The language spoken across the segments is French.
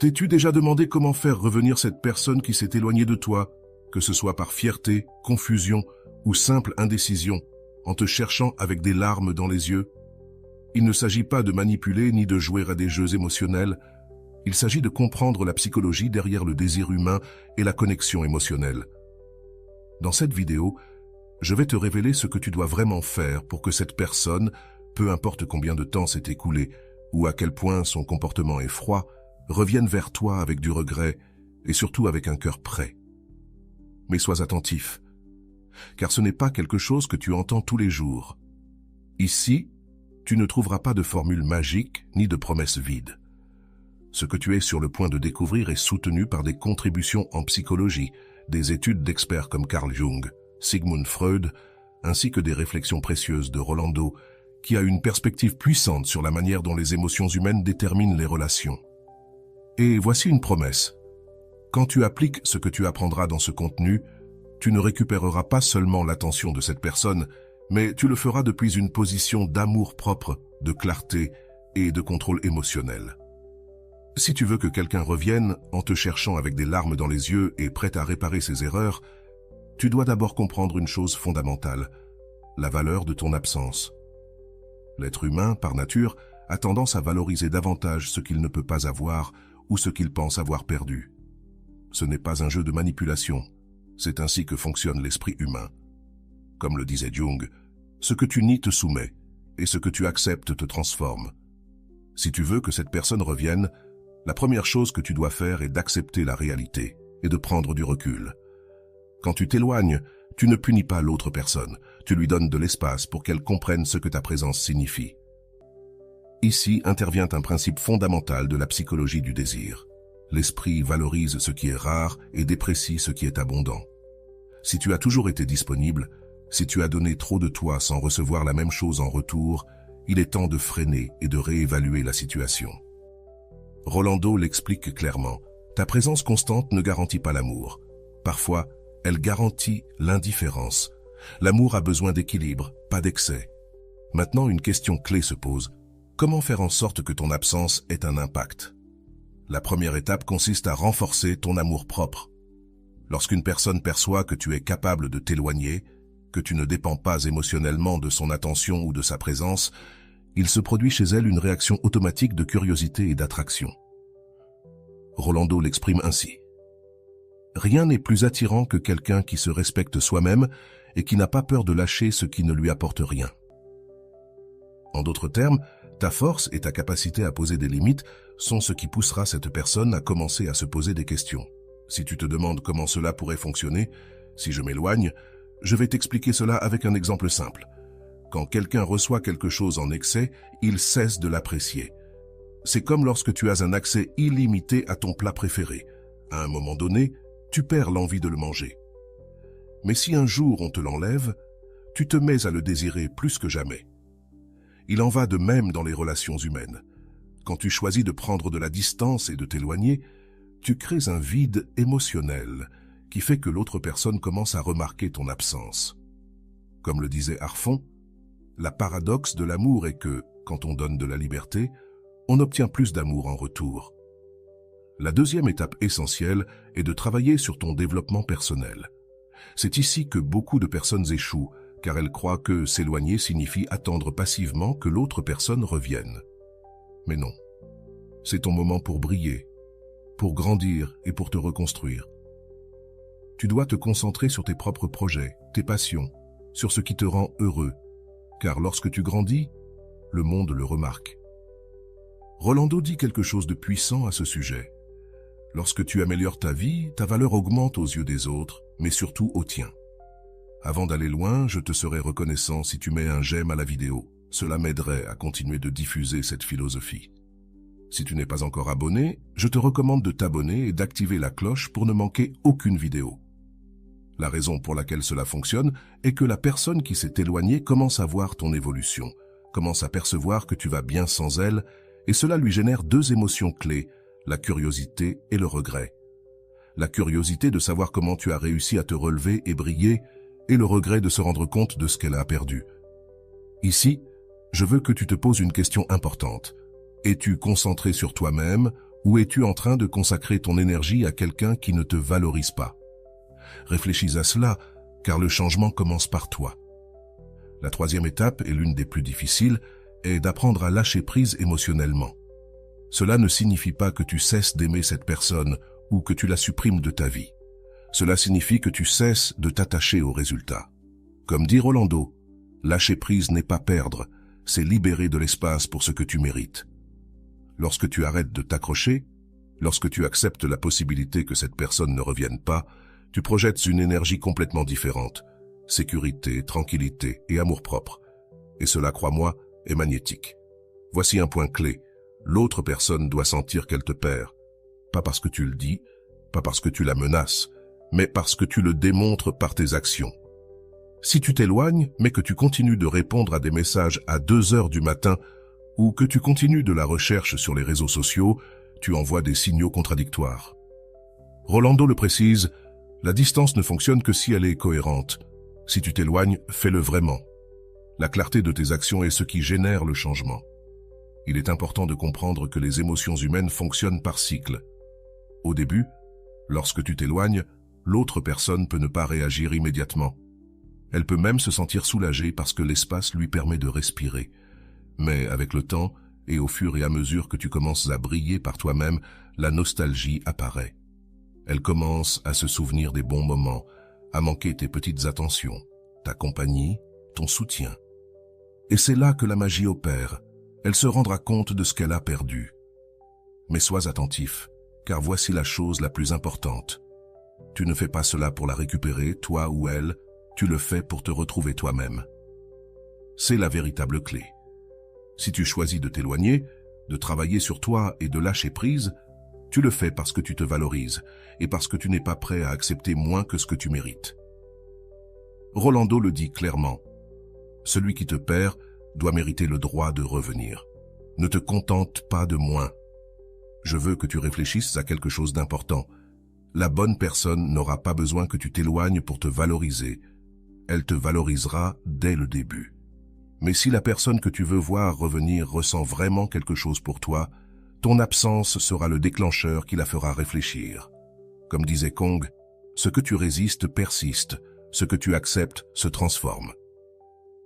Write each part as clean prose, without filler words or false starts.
T'es-tu déjà demandé comment faire revenir cette personne qui s'est éloignée de toi, que ce soit par fierté, confusion ou simple indécision, en te cherchant avec des larmes dans les yeux? Il ne s'agit pas de manipuler ni de jouer à des jeux émotionnels. Il s'agit de comprendre la psychologie derrière le désir humain et la connexion émotionnelle. Dans cette vidéo, je vais te révéler ce que tu dois vraiment faire pour que cette personne, peu importe combien de temps s'est écoulé ou à quel point son comportement est froid, revienne vers toi avec du regret et surtout avec un cœur prêt. Mais sois attentif, car ce n'est pas quelque chose que tu entends tous les jours. Ici, tu ne trouveras pas de formule magique ni de promesses vides. Ce que tu es sur le point de découvrir est soutenu par des contributions en psychologie, des études d'experts comme Carl Jung, Sigmund Freud, ainsi que des réflexions précieuses de Rolando, qui a une perspective puissante sur la manière dont les émotions humaines déterminent les relations. Et voici une promesse. Quand tu appliques ce que tu apprendras dans ce contenu, tu ne récupéreras pas seulement l'attention de cette personne, mais tu le feras depuis une position d'amour propre, de clarté et de contrôle émotionnel. Si tu veux que quelqu'un revienne en te cherchant avec des larmes dans les yeux et prêt à réparer ses erreurs, tu dois d'abord comprendre une chose fondamentale, la valeur de ton absence. L'être humain, par nature, a tendance à valoriser davantage ce qu'il ne peut pas avoir ou ce qu'il pense avoir perdu. Ce n'est pas un jeu de manipulation, c'est ainsi que fonctionne l'esprit humain. Comme le disait Jung, ce que tu nies te soumet, et ce que tu acceptes te transforme. Si tu veux que cette personne revienne, la première chose que tu dois faire est d'accepter la réalité et de prendre du recul. Quand tu t'éloignes, tu ne punis pas l'autre personne, tu lui donnes de l'espace pour qu'elle comprenne ce que ta présence signifie. Ici intervient un principe fondamental de la psychologie du désir. L'esprit valorise ce qui est rare et déprécie ce qui est abondant. Si tu as toujours été disponible, si tu as donné trop de toi sans recevoir la même chose en retour, il est temps de freiner et de réévaluer la situation. Rolando l'explique clairement. Ta présence constante ne garantit pas l'amour. Parfois, elle garantit l'indifférence. L'amour a besoin d'équilibre, pas d'excès. Maintenant, une question clé se pose. Comment faire en sorte que ton absence ait un impact? La première étape consiste à renforcer ton amour-propre. Lorsqu'une personne perçoit que tu es capable de t'éloigner, que tu ne dépends pas émotionnellement de son attention ou de sa présence, il se produit chez elle une réaction automatique de curiosité et d'attraction. Rolando l'exprime ainsi. Rien n'est plus attirant que quelqu'un qui se respecte soi-même et qui n'a pas peur de lâcher ce qui ne lui apporte rien. En d'autres termes, ta force et ta capacité à poser des limites sont ce qui poussera cette personne à commencer à se poser des questions. Si tu te demandes comment cela pourrait fonctionner, si je m'éloigne, je vais t'expliquer cela avec un exemple simple. Quand quelqu'un reçoit quelque chose en excès, il cesse de l'apprécier. C'est comme lorsque tu as un accès illimité à ton plat préféré. À un moment donné, tu perds l'envie de le manger. Mais si un jour on te l'enlève, tu te mets à le désirer plus que jamais. Il en va de même dans les relations humaines. Quand tu choisis de prendre de la distance et de t'éloigner, tu crées un vide émotionnel qui fait que l'autre personne commence à remarquer ton absence. Comme le disait Harfon, la paradoxe de l'amour est que, quand on donne de la liberté, on obtient plus d'amour en retour. La deuxième étape essentielle est de travailler sur ton développement personnel. C'est ici que beaucoup de personnes échouent, car elles croient que s'éloigner signifie attendre passivement que l'autre personne revienne. Mais non. C'est ton moment pour briller, pour grandir et pour te reconstruire. Tu dois te concentrer sur tes propres projets, tes passions, sur ce qui te rend heureux, car lorsque tu grandis, le monde le remarque. Rolando dit quelque chose de puissant à ce sujet. Lorsque tu améliores ta vie, ta valeur augmente aux yeux des autres, mais surtout aux tiens. Avant d'aller loin, je te serai reconnaissant si tu mets un j'aime à la vidéo. Cela m'aiderait à continuer de diffuser cette philosophie. Si tu n'es pas encore abonné, je te recommande de t'abonner et d'activer la cloche pour ne manquer aucune vidéo. La raison pour laquelle cela fonctionne est que la personne qui s'est éloignée commence à voir ton évolution, commence à percevoir que tu vas bien sans elle, et cela lui génère deux émotions clés, la curiosité et le regret. La curiosité de savoir comment tu as réussi à te relever et briller, et le regret de se rendre compte de ce qu'elle a perdu. Ici, je veux que tu te poses une question importante. Es-tu concentré sur toi-même Ou es-tu en train de consacrer ton énergie à quelqu'un qui ne te valorise pas? Réfléchis à cela, car le changement commence par toi. La troisième étape, et l'une des plus difficiles, est d'apprendre à lâcher prise émotionnellement. Cela ne signifie pas que tu cesses d'aimer cette personne ou que tu la supprimes de ta vie. Cela signifie que tu cesses de t'attacher au résultat. Comme dit Rolando, lâcher prise n'est pas perdre, c'est libérer de l'espace pour ce que tu mérites. Lorsque tu arrêtes de t'accrocher, lorsque tu acceptes la possibilité que cette personne ne revienne pas, tu projettes une énergie complètement différente. Sécurité, tranquillité et amour-propre. Et cela, crois-moi, est magnétique. Voici un point clé. L'autre personne doit sentir qu'elle te perd. Pas parce que tu le dis, pas parce que tu la menaces, mais parce que tu le démontres par tes actions. Si tu t'éloignes, mais que tu continues de répondre à des messages à 2 heures du matin, ou que tu continues de la recherche sur les réseaux sociaux, tu envoies des signaux contradictoires. Rolando le précise, la distance ne fonctionne que si elle est cohérente. Si tu t'éloignes, fais-le vraiment. La clarté de tes actions est ce qui génère le changement. Il est important de comprendre que les émotions humaines fonctionnent par cycle. Au début, lorsque tu t'éloignes, l'autre personne peut ne pas réagir immédiatement. Elle peut même se sentir soulagée parce que l'espace lui permet de respirer. Mais avec le temps, et au fur et à mesure que tu commences à briller par toi-même, la nostalgie apparaît. Elle commence à se souvenir des bons moments, à manquer tes petites attentions, ta compagnie, ton soutien. Et c'est là que la magie opère. Elle se rendra compte de ce qu'elle a perdu. Mais sois attentif, car voici la chose la plus importante. Tu ne fais pas cela pour la récupérer, toi ou elle, tu le fais pour te retrouver toi-même. C'est la véritable clé. Si tu choisis de t'éloigner, de travailler sur toi et de lâcher prise, tu le fais parce que tu te valorises et parce que tu n'es pas prêt à accepter moins que ce que tu mérites. Rolando le dit clairement. Celui qui te perd doit mériter le droit de revenir. Ne te contente pas de moins. Je veux que tu réfléchisses à quelque chose d'important. La bonne personne n'aura pas besoin que tu t'éloignes pour te valoriser. Elle te valorisera dès le début. Mais si la personne que tu veux voir revenir ressent vraiment quelque chose pour toi, ton absence sera le déclencheur qui la fera réfléchir. Comme disait Kong, ce que tu résistes persiste, ce que tu acceptes se transforme.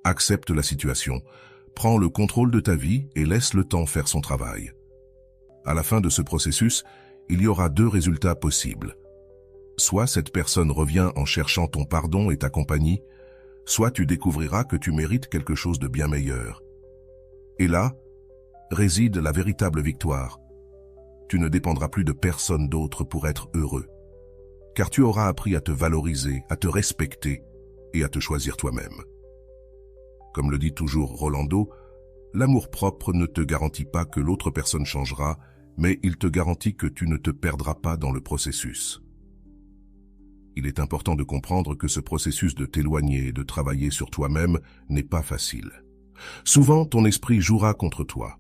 Accepte la situation, prends le contrôle de ta vie et laisse le temps faire son travail. À la fin de ce processus, il y aura 2 résultats possibles. Soit cette personne revient en cherchant ton pardon et ta compagnie, soit tu découvriras que tu mérites quelque chose de bien meilleur. Et là, réside la véritable victoire. Tu ne dépendras plus de personne d'autre pour être heureux, car tu auras appris à te valoriser, à te respecter et à te choisir toi-même. Comme le dit toujours Rolando, l'amour-propre ne te garantit pas que l'autre personne changera, mais il te garantit que tu ne te perdras pas dans le processus. Il est important de comprendre que ce processus de t'éloigner et de travailler sur toi-même n'est pas facile. Souvent, ton esprit jouera contre toi.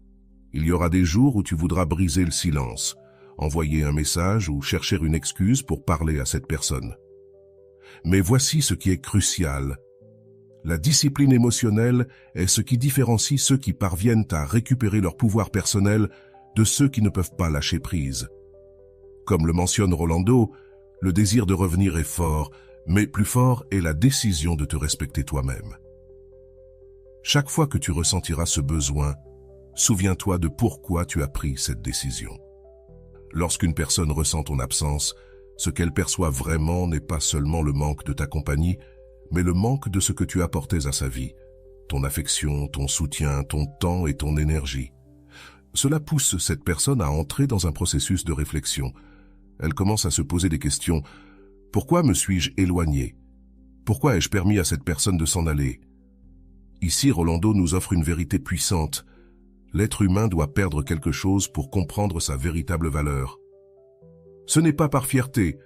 Il y aura des jours où tu voudras briser le silence, envoyer un message ou chercher une excuse pour parler à cette personne. Mais voici ce qui est crucial. La discipline émotionnelle est ce qui différencie ceux qui parviennent à récupérer leur pouvoir personnel de ceux qui ne peuvent pas lâcher prise. Comme le mentionne Rolando, le désir de revenir est fort, mais plus fort est la décision de te respecter toi-même. Chaque fois que tu ressentiras ce besoin, souviens-toi de pourquoi tu as pris cette décision. Lorsqu'une personne ressent ton absence, ce qu'elle perçoit vraiment n'est pas seulement le manque de ta compagnie, mais le manque de ce que tu apportais à sa vie, ton affection, ton soutien, ton temps et ton énergie. Cela pousse cette personne à entrer dans un processus de réflexion. Elle commence à se poser des questions. Pourquoi me suis-je éloigné? Pourquoi ai-je permis à cette personne de s'en aller? Ici, Rolando nous offre une vérité puissante. L'être humain doit perdre quelque chose pour comprendre sa véritable valeur. Ce n'est pas par fierté,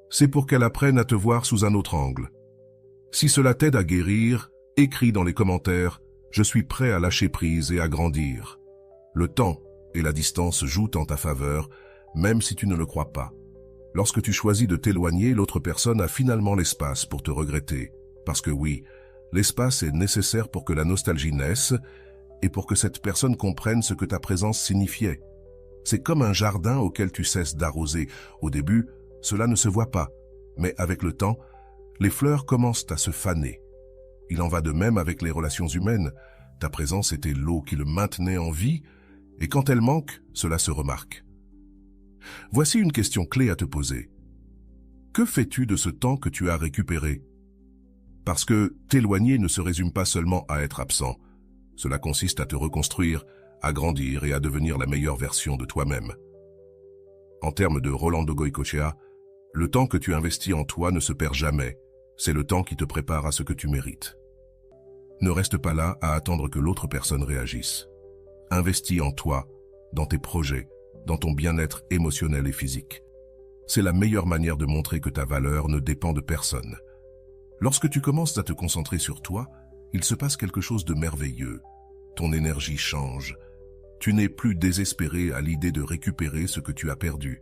c'est pour qu'elle apprenne à te voir sous un autre angle. Si cela t'aide à guérir, écris dans les commentaires « Je suis prêt à lâcher prise et à grandir ». Le temps et la distance jouent en ta faveur, même si tu ne le crois pas. Lorsque tu choisis de t'éloigner, l'autre personne a finalement l'espace pour te regretter. Parce que oui, l'espace est nécessaire pour que la nostalgie naisse et pour que cette personne comprenne ce que ta présence signifiait. C'est comme un jardin auquel tu cesses d'arroser. Au début, cela ne se voit pas, mais avec le temps, les fleurs commencent à se faner. Il en va de même avec les relations humaines. Ta présence était l'eau qui le maintenait en vie, et quand elle manque, cela se remarque. Voici une question clé à te poser. Que fais-tu de ce temps que tu as récupéré? Parce que t'éloigner ne se résume pas seulement à être absent. Cela consiste à te reconstruire, à grandir et à devenir la meilleure version de toi-même. En termes de Rolando Goycochea, le temps que tu investis en toi ne se perd jamais. C'est le temps qui te prépare à ce que tu mérites. Ne reste pas là à attendre que l'autre personne réagisse. Investis en toi, dans tes projets, dans ton bien-être émotionnel et physique. C'est la meilleure manière de montrer que ta valeur ne dépend de personne. Lorsque tu commences à te concentrer sur toi, il se passe quelque chose de merveilleux. Ton énergie change. Tu n'es plus désespéré à l'idée de récupérer ce que tu as perdu.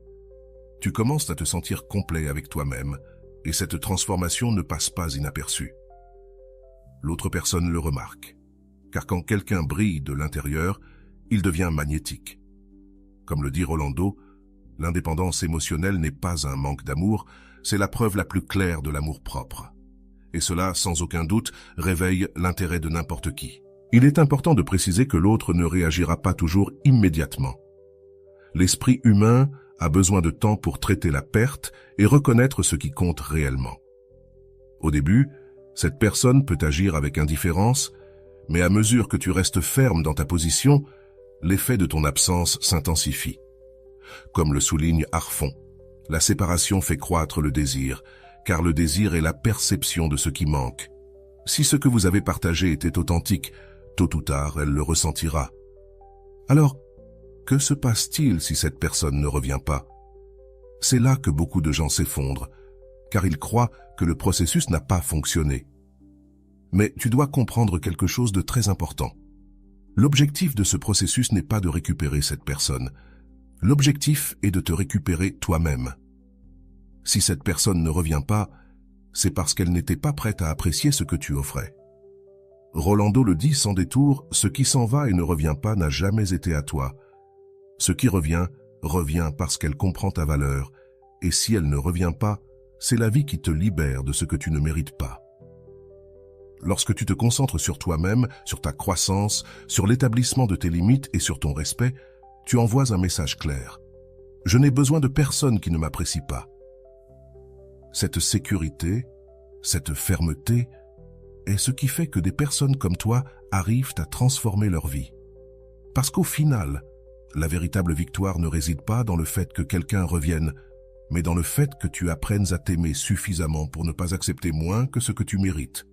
Tu commences à te sentir complet avec toi-même, et cette transformation ne passe pas inaperçue. L'autre personne le remarque, car quand quelqu'un brille de l'intérieur, il devient magnétique. Comme le dit Rolando, l'indépendance émotionnelle n'est pas un manque d'amour, c'est la preuve la plus claire de l'amour-propre. Et cela, sans aucun doute, réveille l'intérêt de n'importe qui. Il est important de préciser que l'autre ne réagira pas toujours immédiatement. L'esprit humain a besoin de temps pour traiter la perte et reconnaître ce qui compte réellement. Au début, cette personne peut agir avec indifférence, mais à mesure que tu restes ferme dans ta position, l'effet de ton absence s'intensifie. Comme le souligne Harfon, la séparation fait croître le désir, car le désir est la perception de ce qui manque. Si ce que vous avez partagé était authentique, tôt ou tard, elle le ressentira. Alors, que se passe-t-il si cette personne ne revient pas? C'est là que beaucoup de gens s'effondrent, car ils croient que le processus n'a pas fonctionné. Mais tu dois comprendre quelque chose de très important. L'objectif de ce processus n'est pas de récupérer cette personne. L'objectif est de te récupérer toi-même. Si cette personne ne revient pas, c'est parce qu'elle n'était pas prête à apprécier ce que tu offrais. Rolando le dit sans détour, ce qui s'en va et ne revient pas n'a jamais été à toi. Ce qui revient, revient parce qu'elle comprend ta valeur, et si elle ne revient pas, c'est la vie qui te libère de ce que tu ne mérites pas. Lorsque tu te concentres sur toi-même, sur ta croissance, sur l'établissement de tes limites et sur ton respect, tu envoies un message clair. Je n'ai besoin de personne qui ne m'apprécie pas. Cette sécurité, cette fermeté, est ce qui fait que des personnes comme toi arrivent à transformer leur vie. Parce qu'au final, la véritable victoire ne réside pas dans le fait que quelqu'un revienne, mais dans le fait que tu apprennes à t'aimer suffisamment pour ne pas accepter moins que ce que tu mérites.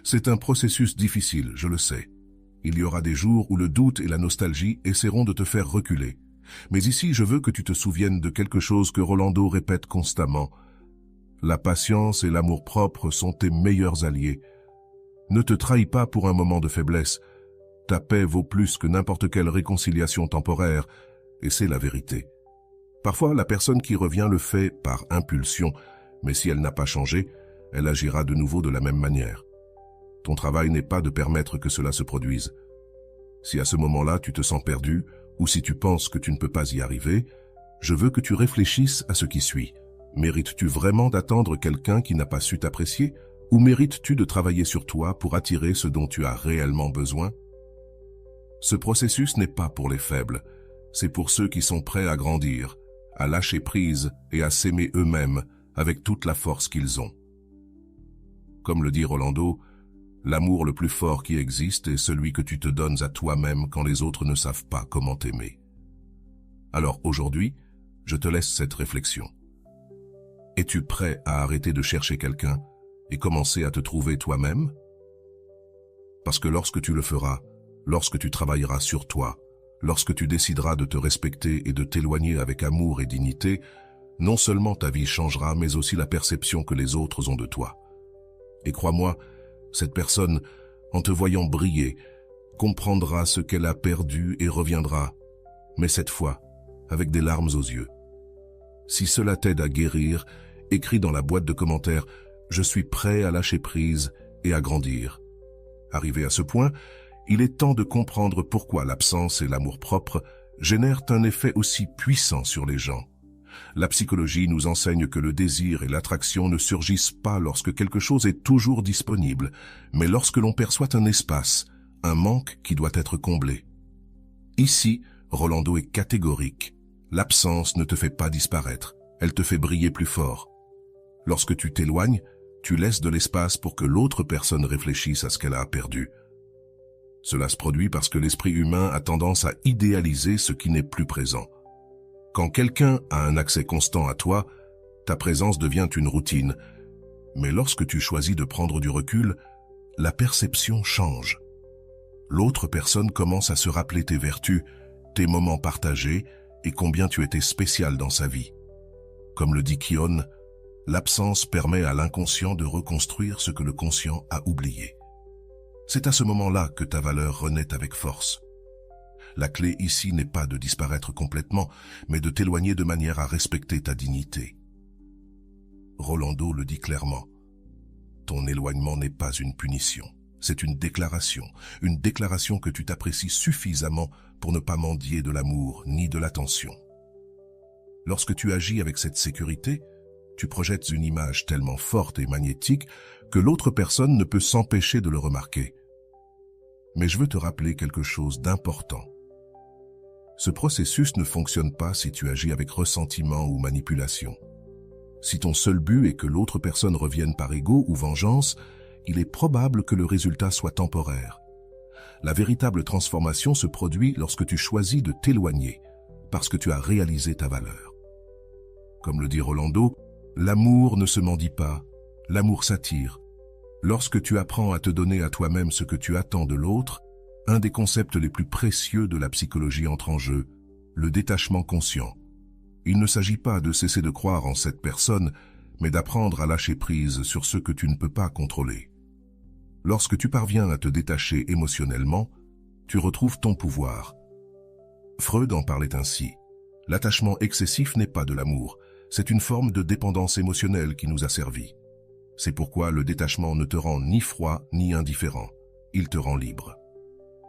C'est un processus difficile, je le sais. Il y aura des jours où le doute et la nostalgie essaieront de te faire reculer. Mais ici, je veux que tu te souviennes de quelque chose que Rolando répète constamment. La patience et l'amour-propre sont tes meilleurs alliés. Ne te trahis pas pour un moment de faiblesse. Ta paix vaut plus que n'importe quelle réconciliation temporaire, et c'est la vérité. Parfois, la personne qui revient le fait par impulsion, mais si elle n'a pas changé, elle agira de nouveau de la même manière. Ton travail n'est pas de permettre que cela se produise. Si à ce moment-là tu te sens perdu, ou si tu penses que tu ne peux pas y arriver, je veux que tu réfléchisses à ce qui suit. Mérites-tu vraiment d'attendre quelqu'un qui n'a pas su t'apprécier, ou mérites-tu de travailler sur toi pour attirer ce dont tu as réellement besoin? Ce processus n'est pas pour les faibles, c'est pour ceux qui sont prêts à grandir, à lâcher prise et à s'aimer eux-mêmes avec toute la force qu'ils ont. Comme le dit Rolando, l'amour le plus fort qui existe est celui que tu te donnes à toi-même quand les autres ne savent pas comment t'aimer. Alors aujourd'hui, je te laisse cette réflexion. Es-tu prêt à arrêter de chercher quelqu'un et commencer à te trouver toi-même? Parce que lorsque tu le feras, lorsque tu travailleras sur toi, lorsque tu décideras de te respecter et de t'éloigner avec amour et dignité, non seulement ta vie changera, mais aussi la perception que les autres ont de toi. Et crois-moi, cette personne, en te voyant briller, comprendra ce qu'elle a perdu et reviendra, mais cette fois, avec des larmes aux yeux. Si cela t'aide à guérir, écris dans la boîte de commentaires « Je suis prêt à lâcher prise et à grandir ». Arrivé à ce point, il est temps de comprendre pourquoi l'absence et l'amour-propre génèrent un effet aussi puissant sur les gens. La psychologie nous enseigne que le désir et l'attraction ne surgissent pas lorsque quelque chose est toujours disponible, mais lorsque l'on perçoit un espace, un manque qui doit être comblé. Ici, Rolando est catégorique. L'absence ne te fait pas disparaître, elle te fait briller plus fort. Lorsque tu t'éloignes, tu laisses de l'espace pour que l'autre personne réfléchisse à ce qu'elle a perdu. Cela se produit parce que l'esprit humain a tendance à idéaliser ce qui n'est plus présent. Quand quelqu'un a un accès constant à toi, ta présence devient une routine. Mais lorsque tu choisis de prendre du recul, la perception change. L'autre personne commence à se rappeler tes vertus, tes moments partagés et combien tu étais spécial dans sa vie. Comme le dit Kion, l'absence permet à l'inconscient de reconstruire ce que le conscient a oublié. C'est à ce moment-là que ta valeur renaît avec force. La clé ici n'est pas de disparaître complètement, mais de t'éloigner de manière à respecter ta dignité. Rolando le dit clairement. Ton éloignement n'est pas une punition, c'est une déclaration que tu t'apprécies suffisamment pour ne pas mendier de l'amour ni de l'attention. Lorsque tu agis avec cette sécurité, tu projettes une image tellement forte et magnétique que l'autre personne ne peut s'empêcher de le remarquer. Mais je veux te rappeler quelque chose d'important. Ce processus ne fonctionne pas si tu agis avec ressentiment ou manipulation. Si ton seul but est que l'autre personne revienne par ego ou vengeance, il est probable que le résultat soit temporaire. La véritable transformation se produit lorsque tu choisis de t'éloigner, parce que tu as réalisé ta valeur. Comme le dit Rolando, l'amour ne se mendie pas, l'amour s'attire. Lorsque tu apprends à te donner à toi-même ce que tu attends de l'autre, un des concepts les plus précieux de la psychologie entre en jeu, le détachement conscient. Il ne s'agit pas de cesser de croire en cette personne, mais d'apprendre à lâcher prise sur ce que tu ne peux pas contrôler. Lorsque tu parviens à te détacher émotionnellement, tu retrouves ton pouvoir. Freud en parlait ainsi. L'attachement excessif n'est pas de l'amour, c'est une forme de dépendance émotionnelle qui nous a servi. C'est pourquoi le détachement ne te rend ni froid ni indifférent, il te rend libre.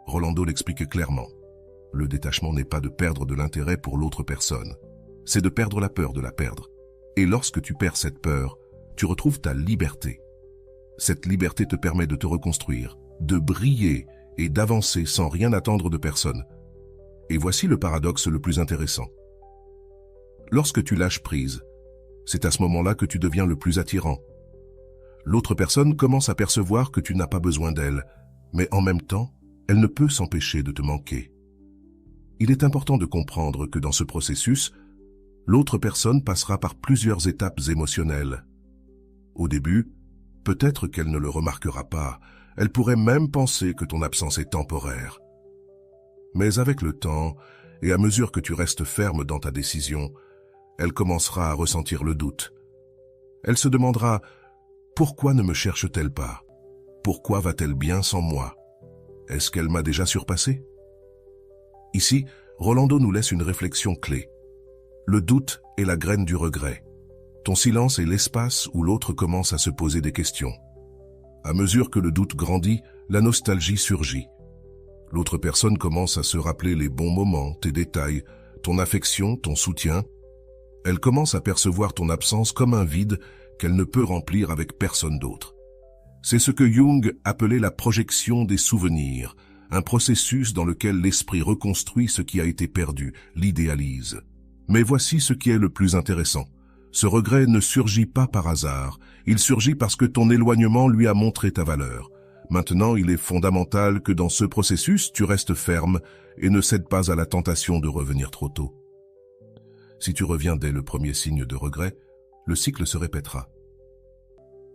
Rolando l'explique clairement. Le détachement n'est pas de perdre de l'intérêt pour l'autre personne, c'est de perdre la peur de la perdre. Et lorsque tu perds cette peur, tu retrouves ta liberté. Cette liberté te permet de te reconstruire, de briller et d'avancer sans rien attendre de personne. Et voici le paradoxe le plus intéressant. Lorsque tu lâches prise, c'est à ce moment-là que tu deviens le plus attirant. L'autre personne commence à percevoir que tu n'as pas besoin d'elle, mais en même temps, elle ne peut s'empêcher de te manquer. Il est important de comprendre que dans ce processus, l'autre personne passera par plusieurs étapes émotionnelles. Au début, peut-être qu'elle ne le remarquera pas, elle pourrait même penser que ton absence est temporaire. Mais avec le temps, et à mesure que tu restes ferme dans ta décision, elle commencera à ressentir le doute. Elle se demandera « Pourquoi ne me cherche-t-elle pas? Pourquoi va-t-elle bien sans moi? Est-ce qu'elle m'a déjà surpassé ?» Ici, Rolando nous laisse une réflexion clé. Le doute est la graine du regret. Ton silence est l'espace où l'autre commence à se poser des questions. À mesure que le doute grandit, la nostalgie surgit. L'autre personne commence à se rappeler les bons moments, tes détails, ton affection, ton soutien. Elle commence à percevoir ton absence comme un vide qu'elle ne peut remplir avec personne d'autre. C'est ce que Jung appelait la projection des souvenirs, un processus dans lequel l'esprit reconstruit ce qui a été perdu, l'idéalise. Mais voici ce qui est le plus intéressant. Ce regret ne surgit pas par hasard, il surgit parce que ton éloignement lui a montré ta valeur. Maintenant, il est fondamental que dans ce processus, tu restes ferme et ne cèdes pas à la tentation de revenir trop tôt. Si tu reviens dès le premier signe de regret, le cycle se répétera.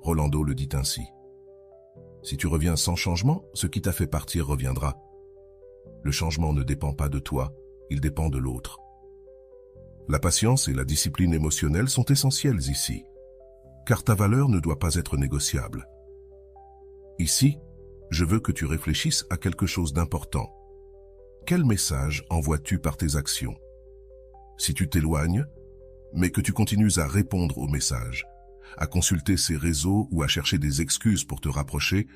Rolando le dit ainsi. Si tu reviens sans changement, ce qui t'a fait partir reviendra. Le changement ne dépend pas de toi, il dépend de l'autre. La patience et la discipline émotionnelle sont essentielles ici, car ta valeur ne doit pas être négociable. Ici, je veux que tu réfléchisses à quelque chose d'important. Quel message envoies-tu par tes actions? Si tu t'éloignes, mais que tu continues à répondre aux messages, à consulter ces réseaux ou à chercher des excuses pour te rapprocher,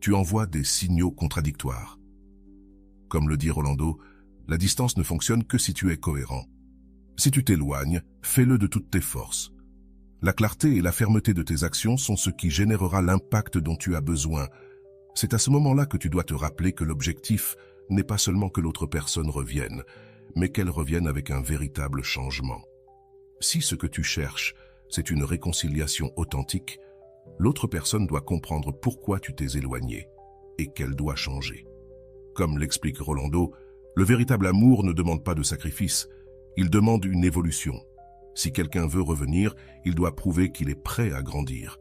tu envoies des signaux contradictoires. Comme le dit Rolando, La distance ne fonctionne que si tu es cohérent. Si tu t'éloignes, fais-le de toutes tes forces. La clarté et la fermeté de tes actions sont ce qui générera l'impact dont tu as besoin. C'est à ce moment-là que tu dois te rappeler que l'objectif n'est pas seulement que l'autre personne revienne, mais qu'elle revienne avec un véritable changement. Si ce que tu cherches, c'est une réconciliation authentique, l'autre personne doit comprendre pourquoi tu t'es éloigné et qu'elle doit changer. Comme l'explique Rolando, le véritable amour ne demande pas de sacrifice, il demande une évolution. Si quelqu'un veut revenir, il doit prouver qu'il est prêt à grandir.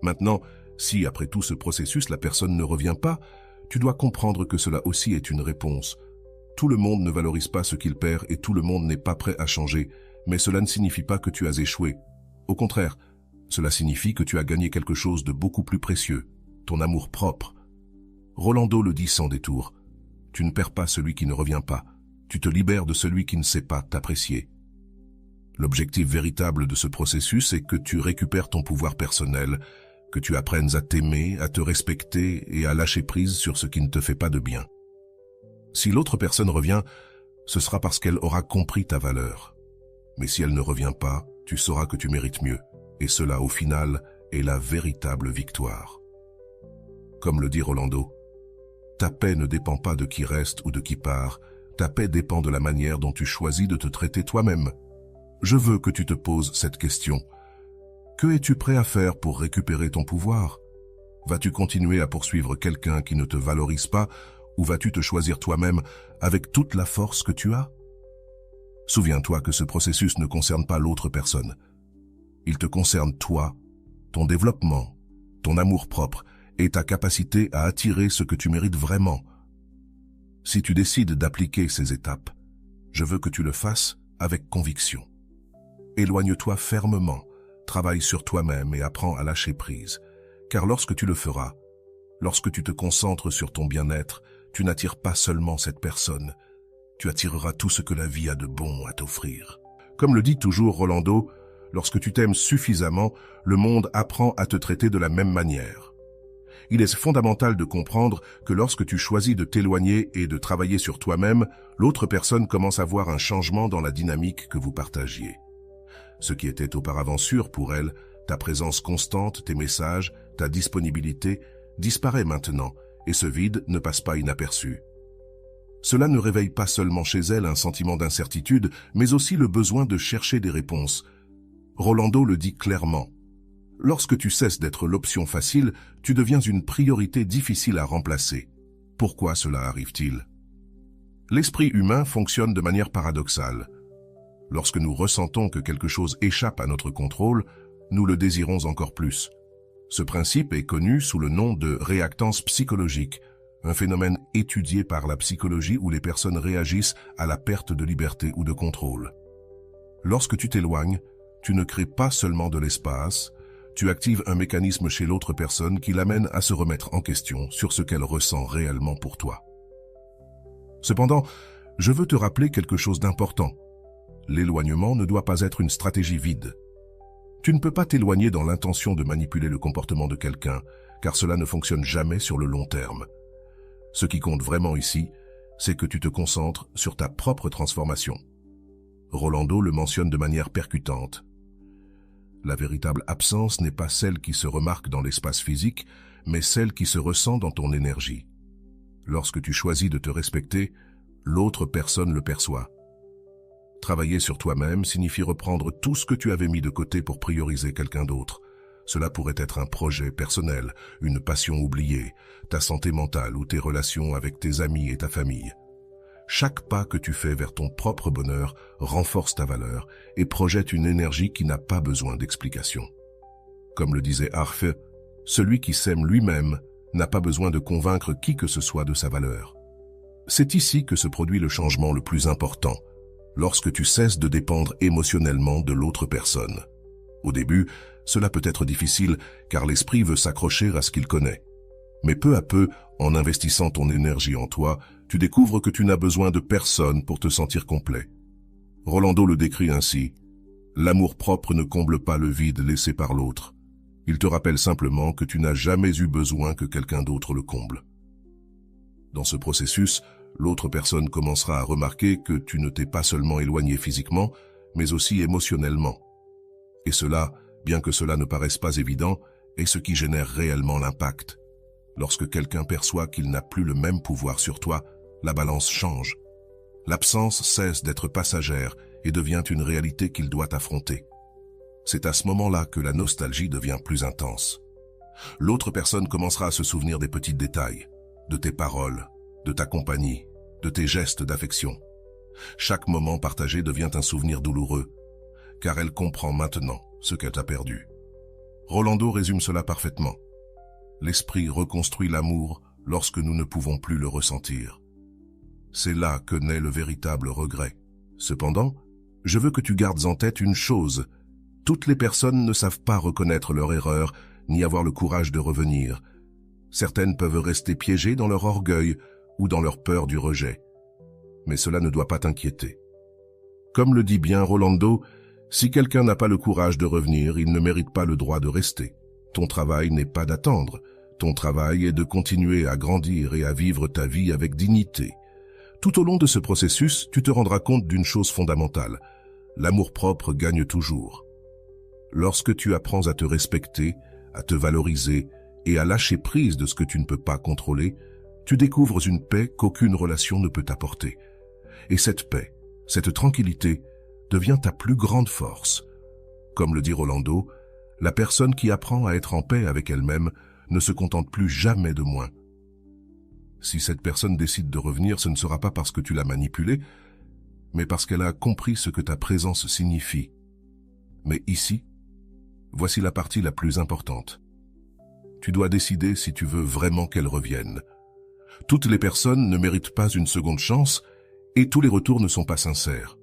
Maintenant, si après tout ce processus la personne ne revient pas, tu dois comprendre que cela aussi est une réponse. Tout le monde ne valorise pas ce qu'il perd et tout le monde n'est pas prêt à changer, mais cela ne signifie pas que tu as échoué. Au contraire, cela signifie que tu as gagné quelque chose de beaucoup plus précieux, ton amour propre. Rolando le dit sans détour, tu ne perds pas celui qui ne revient pas, tu te libères de celui qui ne sait pas t'apprécier. L'objectif véritable de ce processus est que tu récupères ton pouvoir personnel, que tu apprennes à t'aimer, à te respecter et à lâcher prise sur ce qui ne te fait pas de bien. Si l'autre personne revient, ce sera parce qu'elle aura compris ta valeur. Mais si elle ne revient pas, tu sauras que tu mérites mieux, et cela au final est la véritable victoire. Comme le dit Rolando, ta paix ne dépend pas de qui reste ou de qui part, ta paix dépend de la manière dont tu choisis de te traiter toi-même. Je veux que tu te poses cette question. Que es-tu prêt à faire pour récupérer ton pouvoir? Vas-tu continuer à poursuivre quelqu'un qui ne te valorise pas ou vas-tu te choisir toi-même avec toute la force que tu as? Souviens-toi que ce processus ne concerne pas l'autre personne. Il te concerne toi, ton développement, ton amour-propre et ta capacité à attirer ce que tu mérites vraiment. Si tu décides d'appliquer ces étapes, je veux que tu le fasses avec conviction. Éloigne-toi fermement, travaille sur toi-même et apprends à lâcher prise. Car lorsque tu le feras, lorsque tu te concentres sur ton bien-être, tu n'attires pas seulement cette personne, tu attireras tout ce que la vie a de bon à t'offrir. Comme le dit toujours Rolando, lorsque tu t'aimes suffisamment, le monde apprend à te traiter de la même manière. Il est fondamental de comprendre que lorsque tu choisis de t'éloigner et de travailler sur toi-même, l'autre personne commence à voir un changement dans la dynamique que vous partagiez. Ce qui était auparavant sûr pour elle, ta présence constante, tes messages, ta disponibilité, disparaît maintenant, et ce vide ne passe pas inaperçu. Cela ne réveille pas seulement chez elle un sentiment d'incertitude, mais aussi le besoin de chercher des réponses. Rolando le dit clairement. Lorsque tu cesses d'être l'option facile, tu deviens une priorité difficile à remplacer. Pourquoi cela arrive-t-il? L'esprit humain fonctionne de manière paradoxale. Lorsque nous ressentons que quelque chose échappe à notre contrôle, nous le désirons encore plus. Ce principe est connu sous le nom de réactance psychologique, un phénomène étudié par la psychologie où les personnes réagissent à la perte de liberté ou de contrôle. Lorsque tu t'éloignes, tu ne crées pas seulement de l'espace, tu actives un mécanisme chez l'autre personne qui l'amène à se remettre en question sur ce qu'elle ressent réellement pour toi. Cependant, je veux te rappeler quelque chose d'important. L'éloignement ne doit pas être une stratégie vide. Tu ne peux pas t'éloigner dans l'intention de manipuler le comportement de quelqu'un, car cela ne fonctionne jamais sur le long terme. Ce qui compte vraiment ici, c'est que tu te concentres sur ta propre transformation. Rolando le mentionne de manière percutante. La véritable absence n'est pas celle qui se remarque dans l'espace physique, mais celle qui se ressent dans ton énergie. Lorsque tu choisis de te respecter, l'autre personne le perçoit. Travailler sur toi-même signifie reprendre tout ce que tu avais mis de côté pour prioriser quelqu'un d'autre. Cela pourrait être un projet personnel, une passion oubliée, ta santé mentale ou tes relations avec tes amis et ta famille. Chaque pas que tu fais vers ton propre bonheur renforce ta valeur et projette une énergie qui n'a pas besoin d'explication. Comme le disait Arfe, celui qui s'aime lui-même n'a pas besoin de convaincre qui que ce soit de sa valeur. C'est ici que se produit le changement le plus important, lorsque tu cesses de dépendre émotionnellement de l'autre personne. Au début, cela peut être difficile car l'esprit veut s'accrocher à ce qu'il connaît. Mais peu à peu, en investissant ton énergie en toi, tu découvres que tu n'as besoin de personne pour te sentir complet. Rolando le décrit ainsi. L'amour-propre ne comble pas le vide laissé par l'autre. Il te rappelle simplement que tu n'as jamais eu besoin que quelqu'un d'autre le comble. Dans ce processus, l'autre personne commencera à remarquer que tu ne t'es pas seulement éloigné physiquement, mais aussi émotionnellement. Et cela, bien que cela ne paraisse pas évident, est ce qui génère réellement l'impact. Lorsque quelqu'un perçoit qu'il n'a plus le même pouvoir sur toi, la balance change. L'absence cesse d'être passagère et devient une réalité qu'il doit affronter. C'est à ce moment-là que la nostalgie devient plus intense. L'autre personne commencera à se souvenir des petits détails, de tes paroles, de ta compagnie, de tes gestes d'affection. Chaque moment partagé devient un souvenir douloureux, car elle comprend maintenant ce qu'elle t'a perdu. Rolando résume cela parfaitement. L'esprit reconstruit l'amour lorsque nous ne pouvons plus le ressentir. C'est là que naît le véritable regret. Cependant, je veux que tu gardes en tête une chose. Toutes les personnes ne savent pas reconnaître leur erreur, ni avoir le courage de revenir. Certaines peuvent rester piégées dans leur orgueil ou dans leur peur du rejet. Mais cela ne doit pas t'inquiéter. Comme le dit bien Rolando, si quelqu'un n'a pas le courage de revenir, il ne mérite pas le droit de rester. Ton travail n'est pas d'attendre. Ton travail est de continuer à grandir et à vivre ta vie avec dignité. Tout au long de ce processus, tu te rendras compte d'une chose fondamentale. L'amour-propre gagne toujours. Lorsque tu apprends à te respecter, à te valoriser et à lâcher prise de ce que tu ne peux pas contrôler, tu découvres une paix qu'aucune relation ne peut t'apporter. Et cette paix, cette tranquillité, devient ta plus grande force. Comme le dit Rolando, la personne qui apprend à être en paix avec elle-même ne se contente plus jamais de moins. Si cette personne décide de revenir, ce ne sera pas parce que tu l'as manipulée, mais parce qu'elle a compris ce que ta présence signifie. Mais ici, voici la partie la plus importante. Tu dois décider si tu veux vraiment qu'elle revienne. Toutes les personnes ne méritent pas une seconde chance et tous les retours ne sont pas sincères.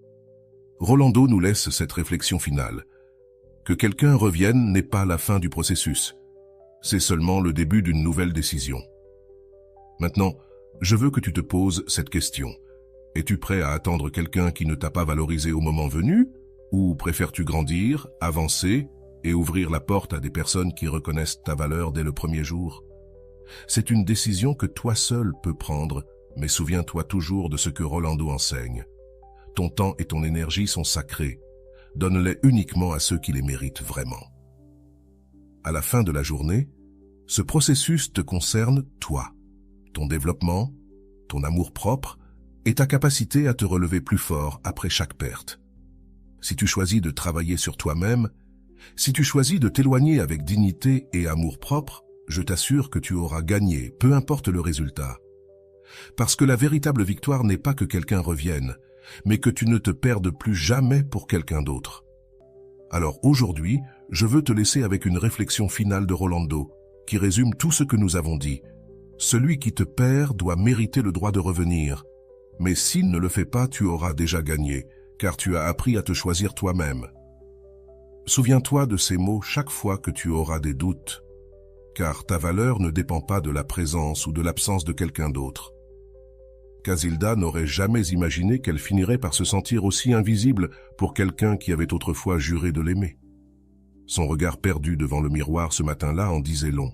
Rolando nous laisse cette réflexion finale. Que quelqu'un revienne n'est pas la fin du processus. C'est seulement le début d'une nouvelle décision. Maintenant, je veux que tu te poses cette question. Es-tu prêt à attendre quelqu'un qui ne t'a pas valorisé au moment venu? Ou préfères-tu grandir, avancer et ouvrir la porte à des personnes qui reconnaissent ta valeur dès le premier jour? C'est une décision que toi seul peux prendre, mais souviens-toi toujours de ce que Rolando enseigne. Ton temps et ton énergie sont sacrés. Donne-les uniquement à ceux qui les méritent vraiment. À la fin de la journée, ce processus te concerne toi, ton développement, ton amour-propre et ta capacité à te relever plus fort après chaque perte. Si tu choisis de travailler sur toi-même, si tu choisis de t'éloigner avec dignité et amour-propre, je t'assure que tu auras gagné, peu importe le résultat. Parce que la véritable victoire n'est pas que quelqu'un revienne, mais que tu ne te perdes plus jamais pour quelqu'un d'autre. Alors aujourd'hui, je veux te laisser avec une réflexion finale de Rolando, qui résume tout ce que nous avons dit. Celui qui te perd doit mériter le droit de revenir. Mais s'il ne le fait pas, tu auras déjà gagné, car tu as appris à te choisir toi-même. Souviens-toi de ces mots chaque fois que tu auras des doutes, car ta valeur ne dépend pas de la présence ou de l'absence de quelqu'un d'autre. Casilda n'aurait jamais imaginé qu'elle finirait par se sentir aussi invisible pour quelqu'un qui avait autrefois juré de l'aimer. Son regard perdu devant le miroir ce matin-là en disait long.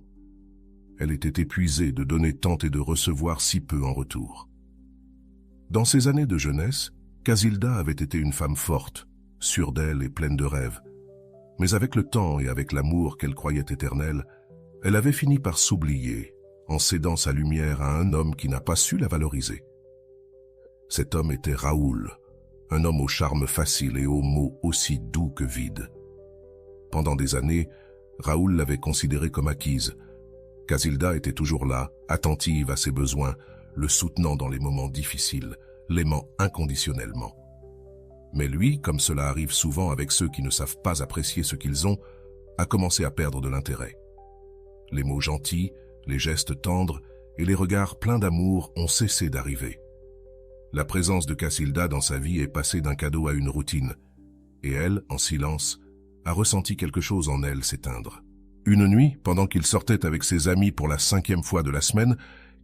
Elle était épuisée de donner tant et de recevoir si peu en retour. Dans ses années de jeunesse, Casilda avait été une femme forte, sûre d'elle et pleine de rêves. Mais avec le temps et avec l'amour qu'elle croyait éternel, elle avait fini par s'oublier, en cédant sa lumière à un homme qui n'a pas su la valoriser. Cet homme était Raoul, un homme au charme facile et aux mots aussi doux que vides. Pendant des années, Raoul l'avait considérée comme acquise. Casilda était toujours là, attentive à ses besoins, le soutenant dans les moments difficiles, l'aimant inconditionnellement. Mais lui, comme cela arrive souvent avec ceux qui ne savent pas apprécier ce qu'ils ont, a commencé à perdre de l'intérêt. Les mots gentils, les gestes tendres et les regards pleins d'amour ont cessé d'arriver. La présence de Casilda dans sa vie est passée d'un cadeau à une routine, et elle, en silence, a ressenti quelque chose en elle s'éteindre. Une nuit, pendant qu'il sortait avec ses amis pour la 5e fois de la semaine,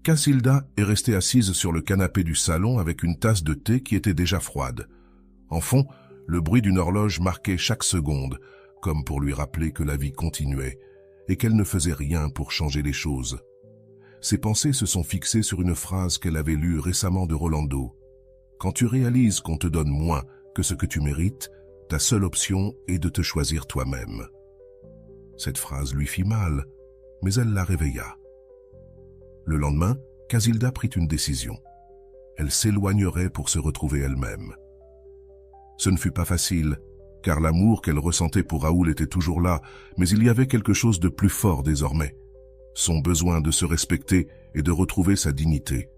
Casilda est restée assise sur le canapé du salon avec une tasse de thé qui était déjà froide. En fond, le bruit d'une horloge marquait chaque seconde, comme pour lui rappeler que la vie continuait, et qu'elle ne faisait rien pour changer les choses. ses pensées se sont fixées sur une phrase qu'elle avait lue récemment de Rolando. « Quand tu réalises qu'on te donne moins que ce que tu mérites, ta seule option est de te choisir toi-même. » Cette phrase lui fit mal, mais elle la réveilla. Le lendemain, Casilda prit une décision. Elle s'éloignerait pour se retrouver elle-même. Ce ne fut pas facile, car l'amour qu'elle ressentait pour Raoul était toujours là, mais il y avait quelque chose de plus fort désormais. Son besoin de se respecter et de retrouver sa dignité.